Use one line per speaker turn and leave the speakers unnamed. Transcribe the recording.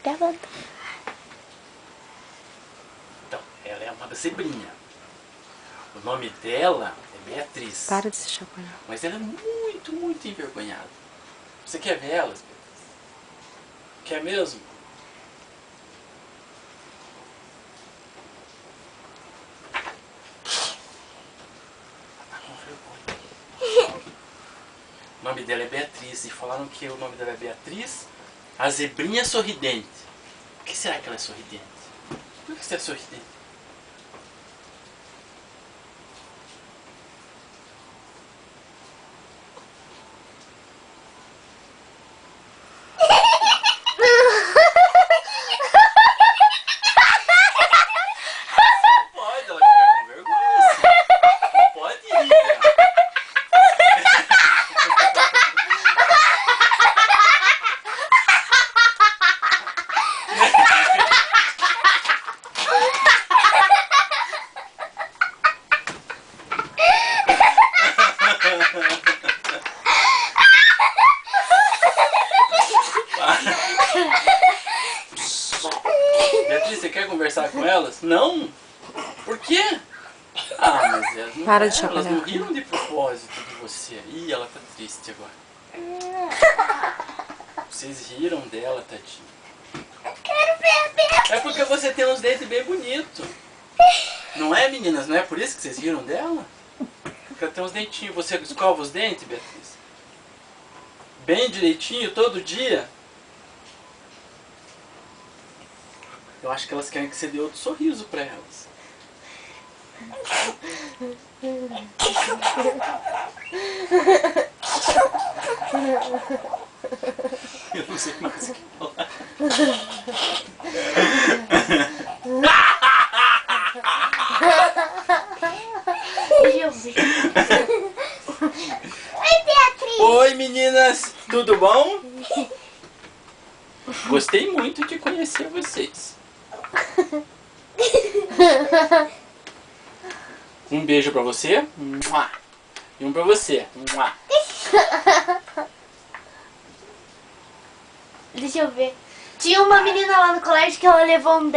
Gravando.
Então, ela é uma zebrinha. O nome dela é Beatriz.
Para de se chacoalhar.
Mas ela é muito, muito envergonhada. Você quer ver elas, Beatriz? Quer mesmo? O nome dela é Beatriz. E falaram que o nome dela é Beatriz, a zebrinha sorridente. Por que será que ela é sorridente? Por que você é sorridente? Pode, ela fica com vergonha assim. Não pode ir, né? Beatriz, você quer conversar com elas? Não? Por quê? Ah, mas elas não,
Para de
elas
chacoalhar.
não riram de propósito de você. Ih, ela tá triste agora. Vocês riram dela, tadinha.
Quero ver a Beatriz.
É porque você tem uns dentes bem bonitos. Não é, meninas? Não é por isso que vocês riram dela? Porque ela tem uns dentinhos. Você escova os dentes, Beatriz? Bem direitinho, todo dia? Eu acho que elas querem que você dê outro sorriso pra elas. Eu não sei mais o que falar.
Deixa eu ver. Oi, Beatriz.
Oi, meninas! Tudo bom? Gostei muito de conhecer vocês. Um beijo pra você. Mua. E um pra você. Mua.
Deixa eu ver. Tinha uma menina lá no colégio que ela levou um